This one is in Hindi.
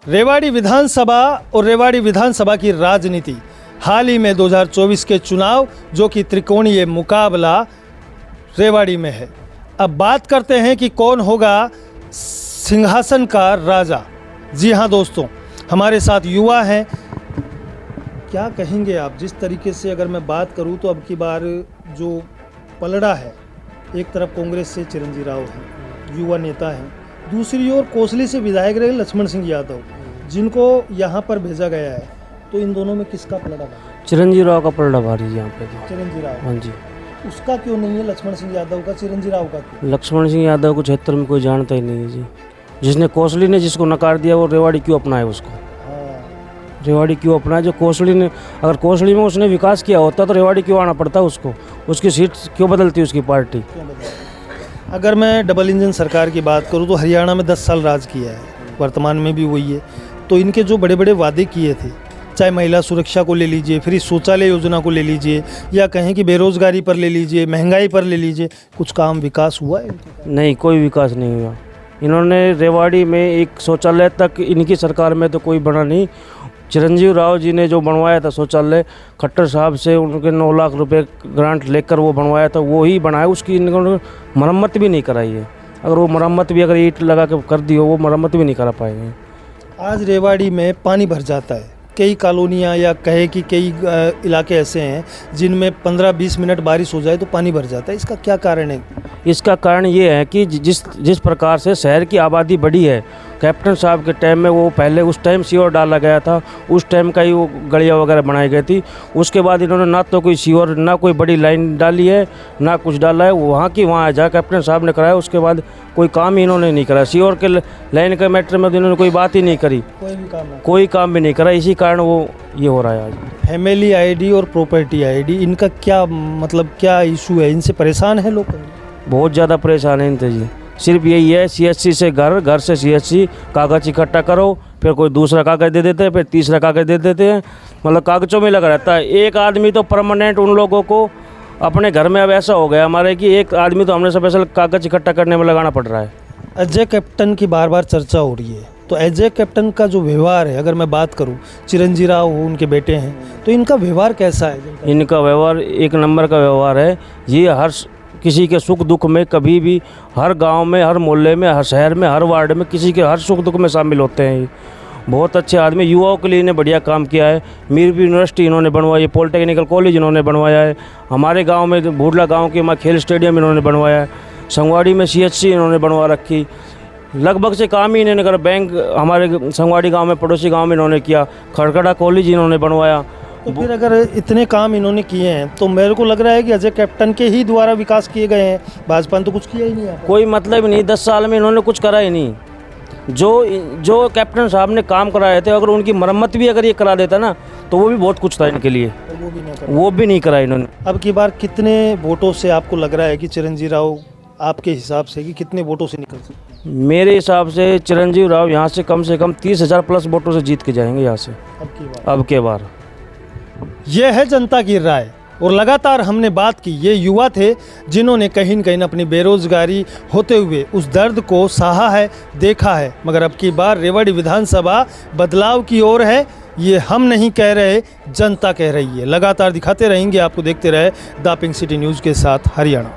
रेवाड़ी विधानसभा और रेवाड़ी विधानसभा की राजनीति हाल ही में 2024 के चुनाव जो कि त्रिकोणीय मुकाबला रेवाड़ी में है। अब बात करते हैं कि कौन होगा सिंहासन का राजा। जी हाँ दोस्तों, हमारे साथ युवा हैं। क्या कहेंगे आप, जिस तरीके से अगर मैं बात करूं तो अब की बार जो पलड़ा है, एक तरफ कांग्रेस से चिरंजीव राव हैं, युवा नेता हैं, दूसरी ओर कोसली से विधायक रहे लक्ष्मण सिंह यादव, जिनको यहाँ पर भेजा गया है, तो इन दोनों में किसका पलड़ा भारी? चिरंजीव राव का पलड़ा भारी है यहाँ पे तो। चिरंजीव राव। हाँ जी। उसका क्यों नहीं है लक्ष्मण सिंह यादव का, चिरंजीव राव का क्यों? लक्ष्मण सिंह यादव को क्षेत्र में कोई जानता ही नहीं है जी। जिसने कोसली ने जिसको नकार दिया वो रेवाड़ी क्यों अपनाए उसको? रेवाड़ी क्यों अपना? जो कोसली ने, अगर कोसली में उसने विकास किया होता तो रेवाड़ी क्यों आना पड़ता उसको? उसकी सीट क्यों बदलती उसकी पार्टी? अगर मैं डबल इंजन सरकार की बात करूं तो हरियाणा में 10 साल राज किया है, वर्तमान में भी वही है। तो इनके जो बड़े बड़े वादे किए थे, चाहे महिला सुरक्षा को ले लीजिए, फिर शौचालय योजना को ले लीजिए, या कहें कि बेरोजगारी पर ले लीजिए, महंगाई पर ले लीजिए, कुछ काम विकास हुआ है? नहीं, कोई विकास नहीं हुआ। इन्होंने रेवाड़ी में एक शौचालय तक इनकी सरकार में तो कोई बना नहीं। चिरंजीव राव जी ने जो बनवाया था शौचालय, खट्टर साहब से उनके 9 लाख रुपए ग्रांट लेकर वो बनवाया था, वो ही बनाया। उसकी इन्होंने मरम्मत भी नहीं कराई है। अगर वो मरम्मत भी अगर ईंट लगा के कर दी हो, वो मरम्मत भी नहीं करा पाएंगे। आज रेवाड़ी में पानी भर जाता है। कई कॉलोनियाँ या कहे कि कई इलाके ऐसे हैं जिनमें 15-20 मिनट बारिश हो जाए तो पानी भर जाता है। इसका क्या कारण है? इसका कारण ये है कि जिस प्रकार से शहर की आबादी बढ़ी है, कैप्टन साहब के टाइम में वो पहले उस टाइम सीवर डाला गया था, उस टाइम का ही वो गलियाँ वगैरह बनाई गई थी। उसके बाद इन्होंने ना तो कोई सीवर, ना कोई बड़ी लाइन डाली है, ना कुछ डाला है। वहाँ की वहाँ जहाँ कैप्टन साहब ने कराया, उसके बाद कोई काम ही इन्होंने नहीं करा। सीवर के लाइन के मैटर में तो इन्होंने कोई बात ही नहीं करी, कोई काम भी नहीं करा। इसी कारण वो ये हो रहा है आज। फैमिली आईडी और प्रॉपर्टी आईडी, इनका क्या मतलब, क्या इशू है? इनसे परेशान है लोग? बहुत ज़्यादा परेशान है इनसे जी। सिर्फ यही है, CSC से घर, घर से CSC, कागज़ इकट्ठा करो, फिर कोई दूसरा कागज़ दे देते हैं, फिर तीसरा कागज़ दे देते हैं। मतलब कागज़ों में लगा रहता है। एक आदमी तो परमानेंट उन लोगों को अपने घर में अब ऐसा हो गया हमारे कि एक आदमी तो हमने स्पेशल कागज़ इकट्ठा करने में लगाना पड़ रहा है। अजय कैप्टन की बार बार चर्चा हो रही है, तो अजय कैप्टन का जो व्यवहार है, अगर मैं बात करूं, चिरंजीव राव उनके बेटे हैं, तो इनका व्यवहार कैसा है? इनका व्यवहार एक नंबर का व्यवहार है। ये हर किसी के सुख दुख में कभी भी, हर गांव में, हर मोहल्ले में, हर शहर में, हर वार्ड में किसी के हर सुख दुख में शामिल होते हैं। ये बहुत अच्छे आदमी, युवाओं के लिए इन्हें बढ़िया काम किया है। मीरपुर यूनिवर्सिटी इन्होंने बनवाई है, पॉलिटेक्निकल कॉलेज इन्होंने बनवाया है, हमारे गांव में भूडला गांव के वहाँ खेल स्टेडियम इन्होंने बनवाया है, संगवाड़ी में CHC इन्होंने बनवा रखी। लगभग से काम ही इन्होंने करा। बैंक हमारे संगवाड़ी गांव में, पड़ोसी गांव में इन्होंने किया। खड़खड़ा कॉलेज इन्होंने बनवाया। तो फिर अगर इतने काम इन्होंने किए हैं तो मेरे को लग रहा है कि अजय कैप्टन के ही द्वारा विकास किए गए हैं। भाजपा ने तो कुछ किया ही नहीं है। कोई मतलब ही नहीं, 10 साल में इन्होंने कुछ करा ही नहीं। जो कैप्टन साहब ने काम कराए थे, अगर उनकी मरम्मत भी अगर ये करा देता ना, तो वो भी बहुत कुछ था इनके लिए। वो भी नहीं करा इन्होंने। अब की बार कितने वोटों से आपको लग रहा है कि चिरंजीव राव, आपके हिसाब से, कि कितने वोटों से निकल सकते? मेरे हिसाब से चिरंजीव राव यहाँ से कम 30,000 प्लस वोटों से जीत के जाएंगे यहाँ से अब के बार। यह है जनता की राय। और लगातार हमने बात की, ये युवा थे जिन्होंने कहीं न कहीं अपनी बेरोजगारी होते हुए उस दर्द को सहा है, देखा है। मगर अब की बार रेवाड़ी विधानसभा बदलाव की ओर है। ये हम नहीं कह रहे, जनता कह रही है। लगातार दिखाते रहेंगे आपको। देखते रहे द पिंक सिटी न्यूज़ के साथ हरियाणा।